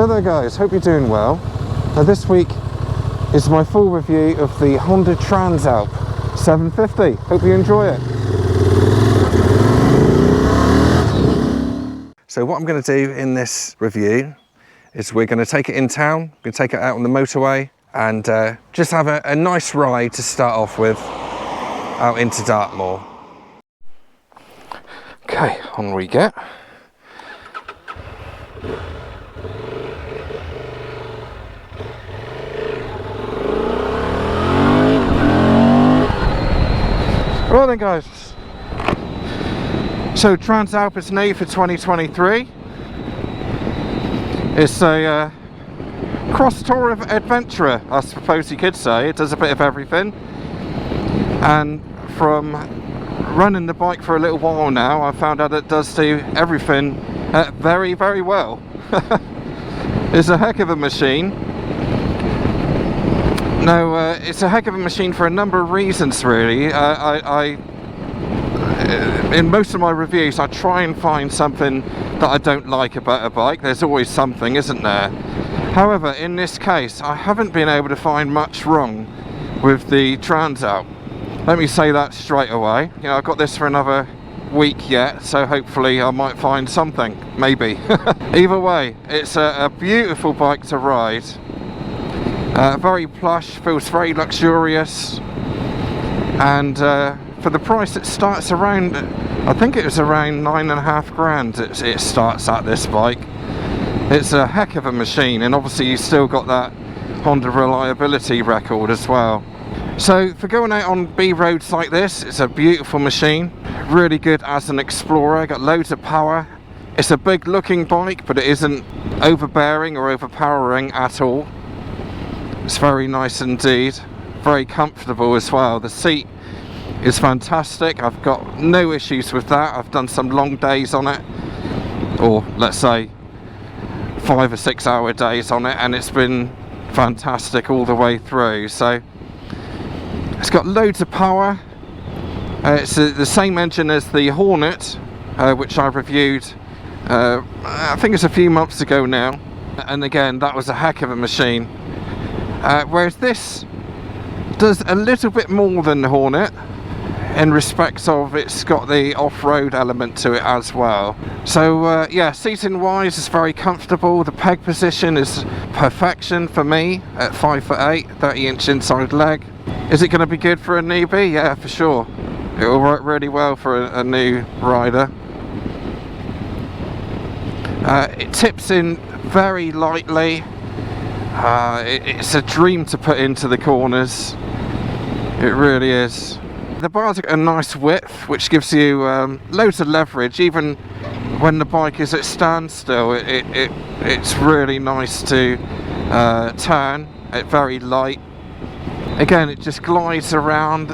Hello there guys, hope you're doing well. Now this week is my full review of the Honda Transalp 750. Hope you enjoy it. So what I'm going to do in this review is we're going to take it in town, we're going to take it out on the motorway and just have a nice ride to start off with out into Dartmoor. Okay, on we get. Right then guys, so Transalp is new for 2023. It's a cross tour of adventurer, I suppose you could say. It does a bit of everything, and from running the bike for a little while now, I found out it does do everything very, very well. It's a heck of a machine. No, it's a heck of a machine for a number of reasons really. In most of my reviews I try and find something that I don't like about a bike. There's always something, isn't there? However, in this case I haven't been able to find much wrong with the Transalp. Let me say that straight away. You know, I've got this for another week yet, so hopefully I might find something, maybe. Either way, it's a beautiful bike to ride. Very plush, feels very luxurious, and for the price it starts around, I think it was around £9,500 it starts at, this bike. It's a heck of a machine, and obviously you've still got that Honda reliability record as well. So for going out on B roads like this, it's a beautiful machine, really good as an explorer, got loads of power. It's a big looking bike, but it isn't overbearing or overpowering at all. It's very nice indeed, very comfortable as well. The seat is fantastic, I've got no issues with that. I've done some long days on it, or let's say 5 or 6 hour days on it, and it's been fantastic all the way through. So it's got loads of power. It's the same engine as the Hornet, which I reviewed I think it's a few months ago now, and again that was a heck of a machine. Whereas this does a little bit more than the Hornet in respects of it's got the off-road element to it as well. So yeah, seating wise it's very comfortable. The peg position is perfection for me at 5'8", 30-inch inside leg. Is it going to be good for a newbie? Yeah, for sure. It will work really well for a new rider. It tips in very lightly. It's a dream to put into the corners, it really is. The bars are a nice width, which gives you loads of leverage even when the bike is at standstill. It's really nice to turn. It's very light. Again, it just glides around.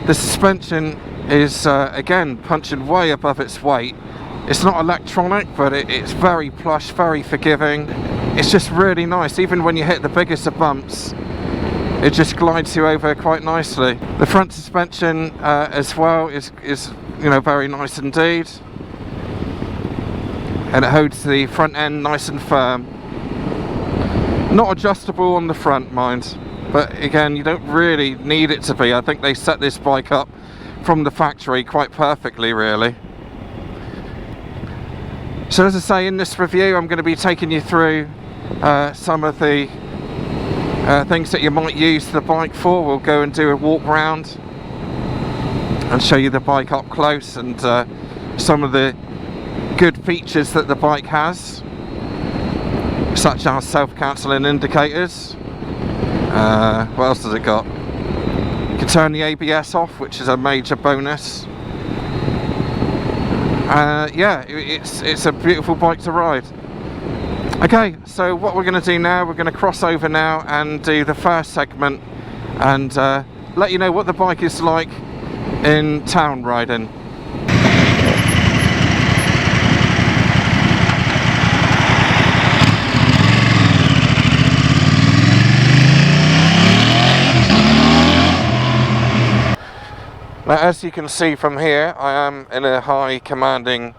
The suspension is again punching way above its weight. It's not electronic, but it's very plush, very forgiving. It's just really nice. Even when you hit the biggest of bumps, it just glides you over quite nicely. The front suspension as well is you know, very nice indeed, and it holds the front end nice and firm. Not adjustable on the front, mind, but again you don't really need it to be. I think they set this bike up from the factory quite perfectly really. So as I say, in this review I'm going to be taking you through some of the things that you might use the bike for. We'll go and do a walk round and show you the bike up close, and some of the good features that the bike has, such as self-cancelling indicators. What else has it got? You can turn the ABS off, which is a major bonus. Yeah, it's a beautiful bike to ride. Okay, so what we're going to do now, we're going to cross over now and do the first segment and let you know what the bike is like in town riding. Now, as you can see from here, I am in a high commanding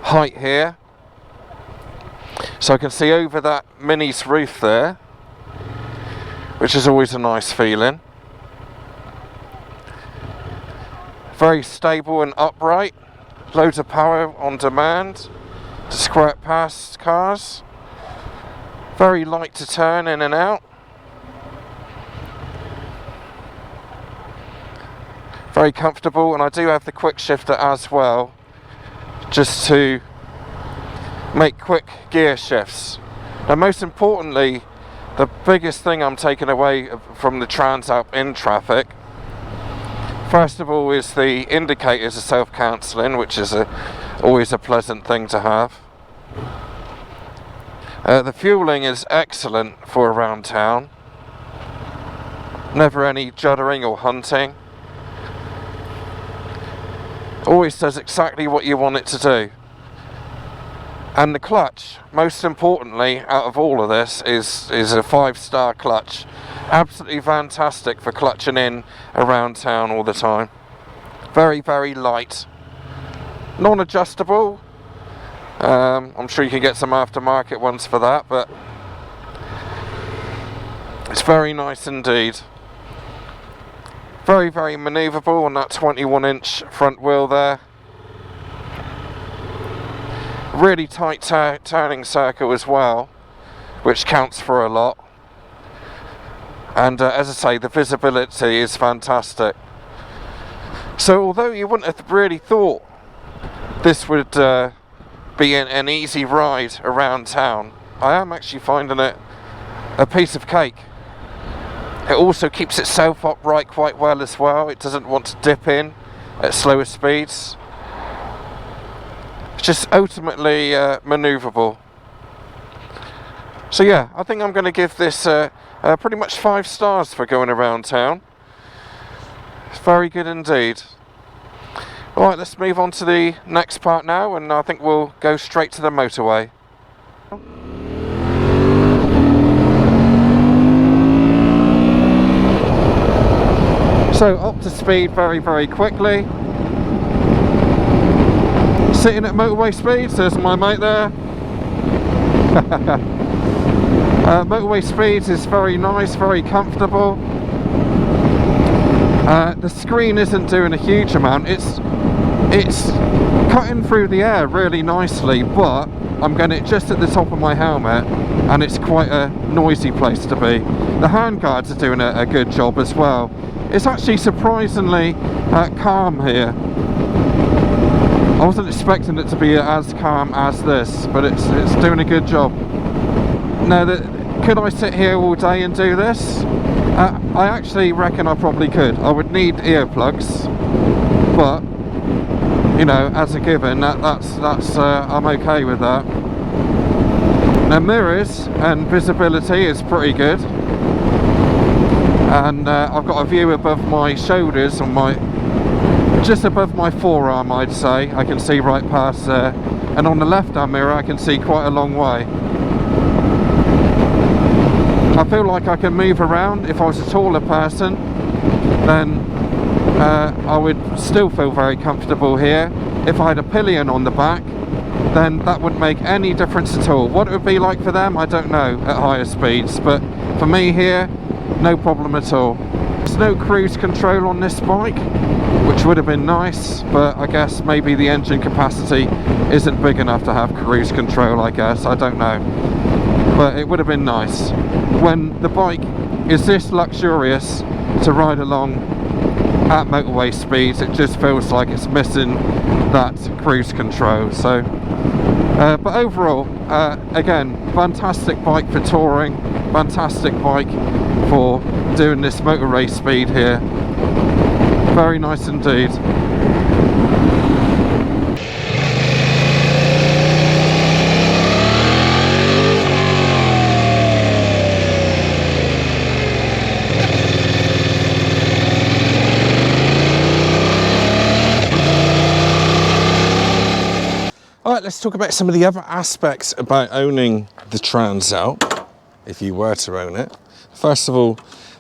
height here. So I can see over that Mini's roof there, which is always a nice feeling. Very stable and upright. Loads of power on demand to squirt past cars. Very light to turn in and out. Very comfortable, and I do have the quick shifter as well, just to make quick gear shifts. Now, most importantly, the biggest thing I'm taking away from the Transalp in traffic, first of all, is the indicators are self-cancelling, which is always a pleasant thing to have. The fueling is excellent for around town. Never any juddering or hunting. Always does exactly what you want it to do. And the clutch, most importantly, out of all of this, is a 5-star clutch. Absolutely fantastic for clutching in around town all the time. Very, very light. Non-adjustable. I'm sure you can get some aftermarket ones for that, but it's very nice indeed. Very, very manoeuvrable on that 21-inch front wheel there. Really tight turning circle as well, which counts for a lot. And as I say, the visibility is fantastic. So although you wouldn't have really thought this would be an easy ride around town, I am actually finding it a piece of cake. It also keeps itself upright quite well as well. It doesn't want to dip in at slower speeds. It's just ultimately manoeuvrable. So yeah, I think I'm going to give this pretty much 5 stars for going around town. It's very good indeed. Alright, let's move on to the next part now, and I think we'll go straight to the motorway. So up to speed very, very quickly. Sitting at motorway speeds, there's my mate there. Motorway speeds is very nice, very comfortable. The screen isn't doing a huge amount. It's cutting through the air really nicely, but I'm getting it just at the top of my helmet, and it's quite a noisy place to be. The handguards are doing a good job as well. It's actually surprisingly calm here. I wasn't expecting it to be as calm as this, but it's doing a good job. Now, could I sit here all day and do this? I actually reckon I probably could. I would need earplugs, but you know, as a given, that's I'm okay with that. Now, mirrors and visibility is pretty good, and I've got a view above my shoulders, just above my forearm, I'd say. I can see right past there, and on the left-hand mirror I can see quite a long way. I feel like I can move around. If I was a taller person, then I would still feel very comfortable here. If I had a Pillion on the back, then that wouldn't make any difference at all. What it would be like for them, I don't know, at higher speeds, but for me here, no problem at all. There's no cruise control on this bike, which would have been nice, but I guess maybe the engine capacity isn't big enough to have cruise control, I guess, I don't know. But it would have been nice. When the bike is this luxurious to ride along at motorway speeds, it just feels like it's missing that cruise control. So but overall, again, fantastic bike for touring, fantastic bike for doing this motor race speed here. Very nice indeed. Alright, let's talk about some of the other aspects about owning the Transalp, if you were to own it. First of all,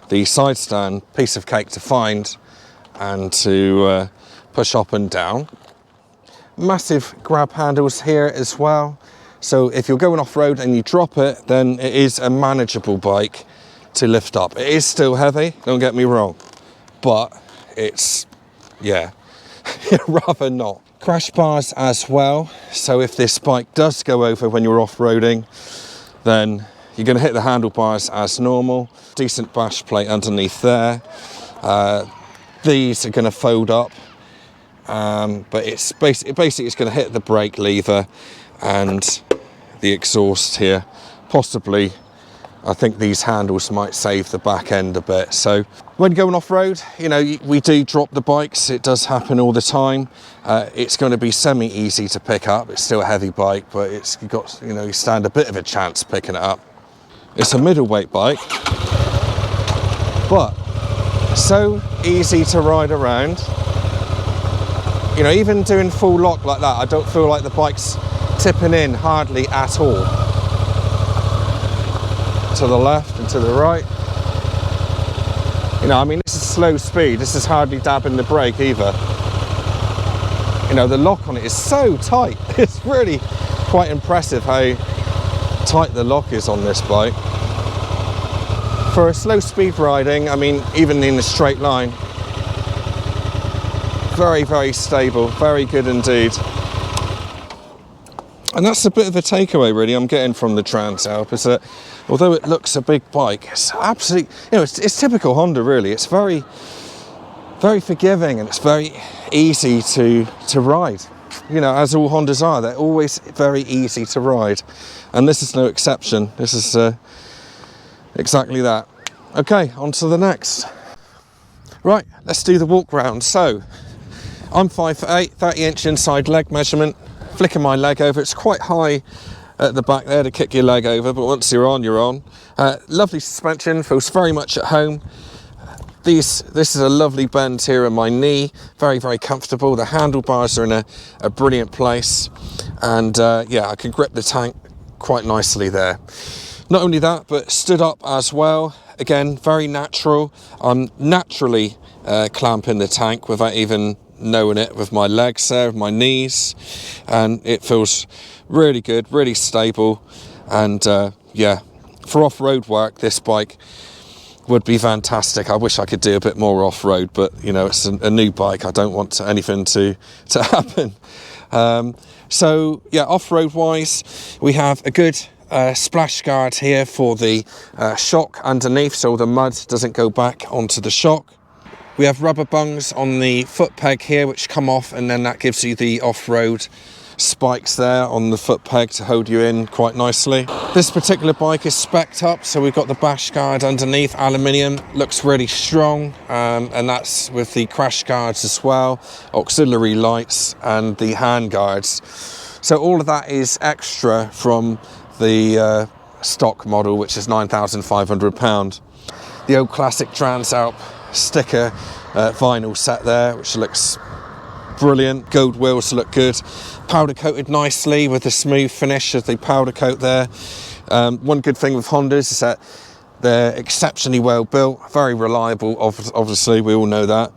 the side stand, piece of cake to find and to push up and down. Massive grab handles here as well, So if you're going off-road and you drop it, then it is a manageable bike to lift up. It is still heavy, don't get me wrong, but it's, yeah, rather not. Crash bars as well. So if this bike does go over when you're off-roading, then you're going to hit the handlebars as normal. Decent bash plate underneath there. These are going to fold up, but it's basically it's going to hit the brake lever and the exhaust here. Possibly, I think these handles might save the back end a bit. So when going off-road, you know, we do drop the bikes. It does happen all the time. It's going to be semi-easy to pick up. It's still a heavy bike, but it's got, you know, you stand a bit of a chance picking it up. It's a middleweight bike, but so easy to ride around. You know, even doing full lock like that, I don't feel like the bike's tipping in hardly at all. To the left and to the right. You know, I mean, this is slow speed. This is hardly dabbing the brake either. You know, the lock on it is so tight. It's really quite impressive how tight the lock is on this bike. For a slow speed riding, I mean, even in a straight line, very, very stable, very good indeed. And that's a bit of a takeaway, really, I'm getting from the Transalp, is that although it looks a big bike, it's absolutely, you know, it's typical Honda, really. It's very, very forgiving, and it's very easy to ride. You know, as all Hondas are, they're always very easy to ride. And this is no exception. This is exactly that. Okay, on to the next. Right, let's do the walk round. So, I'm 5'8", 30-inch inside leg measurement. Flicking my leg over. It's quite high at the back there to kick your leg over, but once you're on, you're on. Lovely suspension, feels very much at home. This is a lovely bend here in my knee, very, very comfortable. The handlebars are in a brilliant place, and yeah, I can grip the tank quite nicely there. Not only that, but stood up as well. Again, very natural. I'm naturally clamping the tank without even knowing it with my legs there, with my knees, and it feels really good, really stable. And yeah, for off-road work, this bike would be fantastic. I wish I could do a bit more off-road, but you know, it's a new bike. I don't want anything to happen. So yeah, off-road wise, we have a good splash guard here for the shock underneath, so the mud doesn't go back onto the shock. We have rubber bungs on the foot peg here, which come off, and then that gives you the off-road spikes there on the foot peg to hold you in quite nicely. This particular bike is spec'd up, so we've got the bash guard underneath, aluminium, looks really strong, and that's with the crash guards as well, auxiliary lights and the hand guards. So all of that is extra from the stock model, which is £9,500. The old classic Transalp sticker vinyl set there, which looks brilliant. Gold wheels look good, powder coated nicely with a smooth finish of the powder coat there. One good thing with Hondas is that they're exceptionally well built, very reliable, obviously we all know that,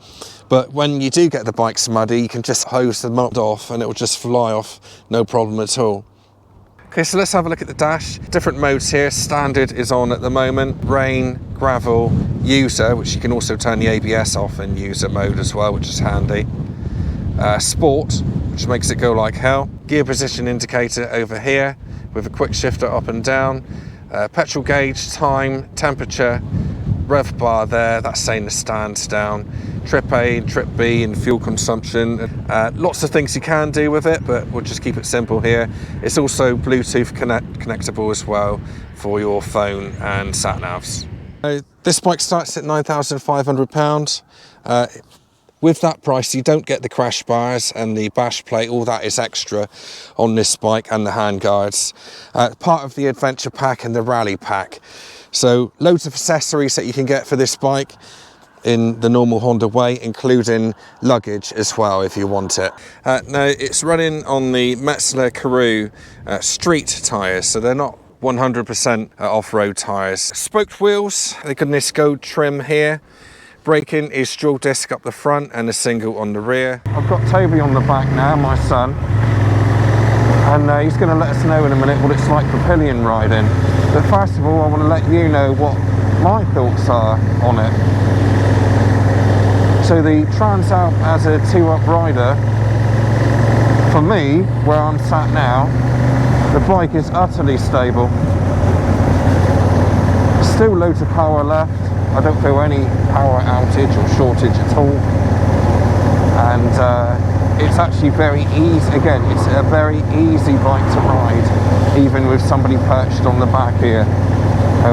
but when you do get the bikes muddy, you can just hose the mud off and it will just fly off, no problem at all. Okay, so let's have a look at the dash. Different modes here. Standard is on at the moment. Rain, gravel, user, which you can also turn the ABS off in user mode as well, which is handy. Sport, which makes it go like hell. Gear position indicator over here with a quick shifter up and down. Petrol gauge, time, temperature, rev bar there, that's saying the stand's down. Trip A and Trip B and fuel consumption. Lots of things you can do with it, but we'll just keep it simple here. It's also Bluetooth connectable as well for your phone and sat navs. This bike starts at £9,500. With that price, you don't get the crash bars and the bash plate. All that is extra on this bike, and the hand guards. Part of the adventure pack and the rally pack. So loads of accessories that you can get for this bike in the normal Honda way, including luggage as well if you want it. Now it's running on the Metzeler Karoo street tyres, so they're not 100% off-road tyres. Spoked wheels, they got this gold trim here. Braking is dual disc up the front and a single on the rear. I've got Toby on the back now, my son. and he's going to let us know in a minute what it's like for pillion riding. But first of all, I want to let you know what my thoughts are on it. So the Transalp as a 2-up rider, for me, where I'm sat now, the bike is utterly stable. Still loads of power left. I don't feel any power outage or shortage at all. And it's actually very easy. Again, it's a very easy bike to ride, even with somebody perched on the back here,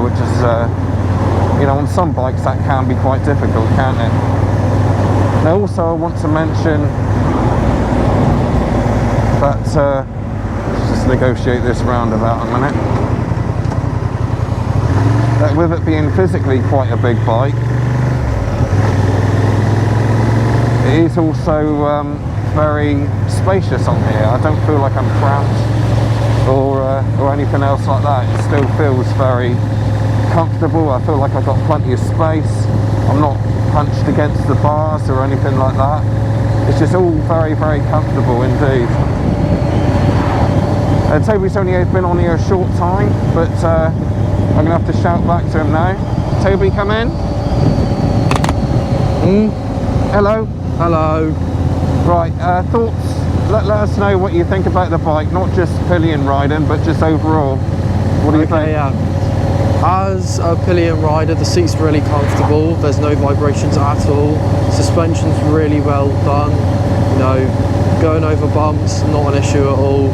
which is, you know, on some bikes that can be quite difficult, can't it? Now also I want to mention that, let's just negotiate this roundabout a minute, that with it being physically quite a big bike, it is also very spacious on here. I don't feel like I'm cramped or anything else like that. It still feels very comfortable. I feel like I've got plenty of space. I'm not punched against the bars or anything like that. It's just all very, very comfortable indeed. Toby's only been on here a short time, but I'm going to have to shout back to him now. Toby, come in. Hello. Hello. Right, thoughts? Let us know what you think about the bike, not just pillion riding, but just overall. What do you think? Yeah. As a pillion rider, the seat's really comfortable. There's no vibrations at all. Suspension's really well done. You know, going over bumps, not an issue at all.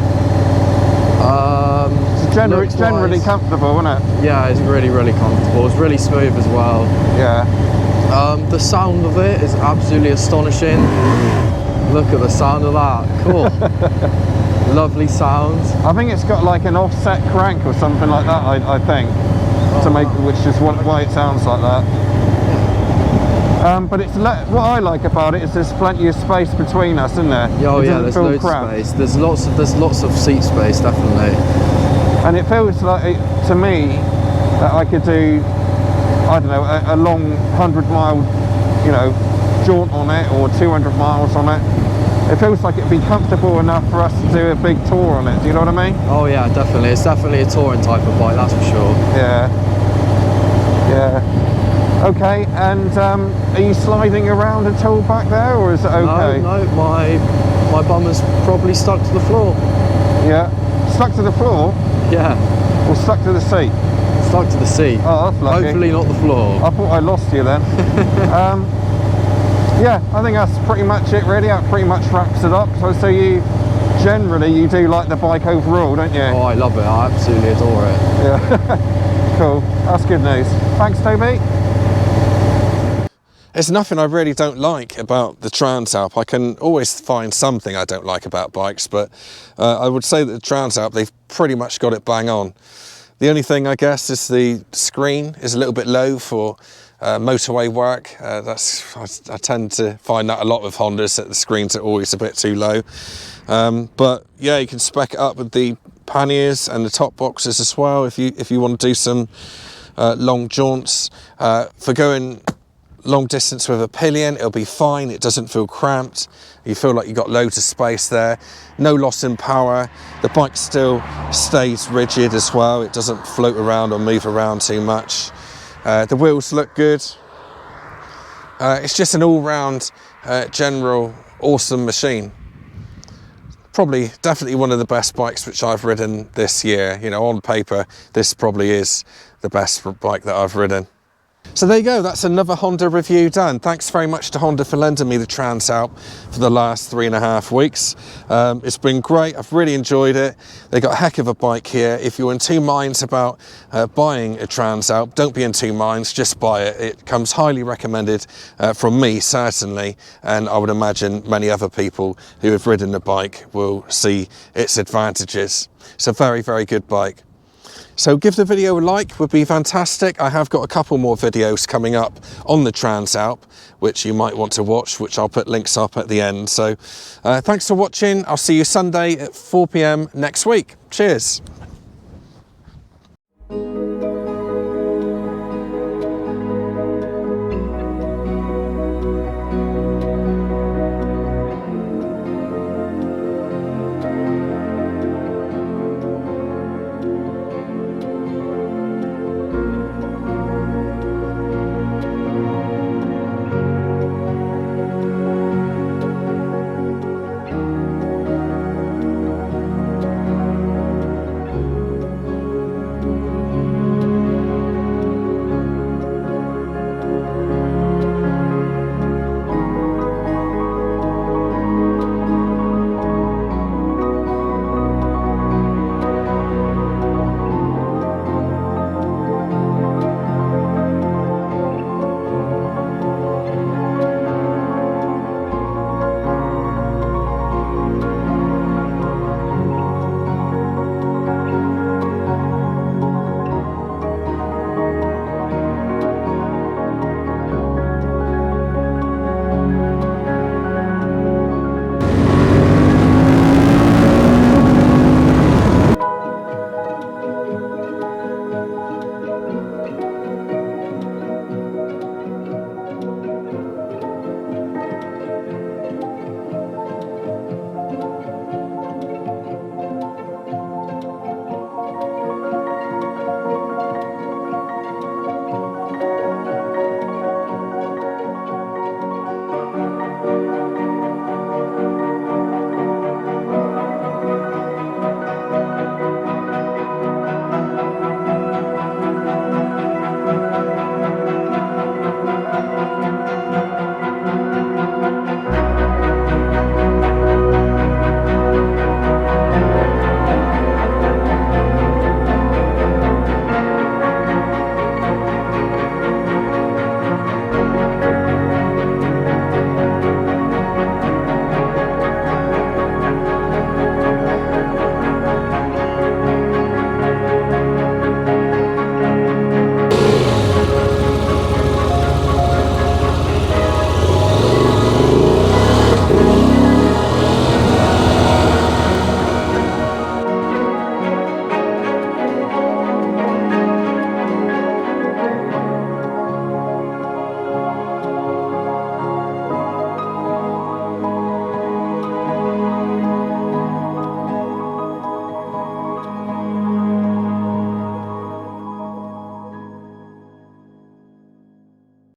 It's generally comfortable, isn't it? Yeah, it's really, really comfortable. It's really smooth as well. Yeah. The sound of it is absolutely astonishing. Look at the sound of that. Cool. Lovely sound. I think it's got like an offset crank or something like that, I think, to make, which is why it sounds like that. But it's what I like about it is there's plenty of space between us, isn't there? Oh yeah, there's loads of space. There's lots of seat space, definitely. And it feels like, to me, that I could do, I don't know, a long 100-mile, you know, jaunt on it, or 200 miles on it. It feels like it'd be comfortable enough for us to do a big tour on it. Do you know what I mean? Oh yeah, definitely. It's definitely a touring type of bike, that's for sure. Yeah. Yeah. Okay, and are you sliding around at all back there, or is it okay? No, my bum is probably stuck to the floor. Yeah. Stuck to the floor? Yeah. Or stuck to the seat? Stuck to the seat. Oh, that's lucky. Hopefully not the floor. I thought I lost you then. Yeah, I think that's pretty much it really. That pretty much wraps it up. So you do like the bike overall, don't you? Oh, I love it. I absolutely adore it. Yeah. Cool. That's good news. Thanks, Toby. There's nothing I really don't like about the Transalp. I can always find something I don't like about bikes, but I would say that the Transalp, they've pretty much got it bang on. The only thing, I guess, is the screen is a little bit low for motorway work. I tend to find that a lot with Hondas, that the screens are always a bit too low. But yeah, you can spec it up with the panniers and the top boxes as well if you want to do some long jaunts. For going long distance with a pillion, it'll be fine. It doesn't feel cramped. You feel like you've got loads of space there. No loss in power. The bike still stays rigid as well. It doesn't float around or move around too much. The wheels look good. It's just an all-round general awesome machine. Definitely one of the best bikes which I've ridden this year. You know, on paper, this probably is the best bike that I've ridden. So there you go, that's another Honda review done. Thanks very much to Honda for lending me the Transalp for the last 3.5 weeks. It's been great, I've really enjoyed it. They got a heck of a bike here. If you're in two minds about buying a Transalp, don't be in two minds, just buy it. It comes highly recommended from me, certainly, and I would imagine many other people who have ridden the bike will see its advantages. It's a very, very good bike. So give the video a like, would be fantastic. I have got a couple more videos coming up on the Transalp, which you might want to watch, which I'll put links up at the end. So thanks for watching. I'll see you Sunday at 4 PM next week. Cheers.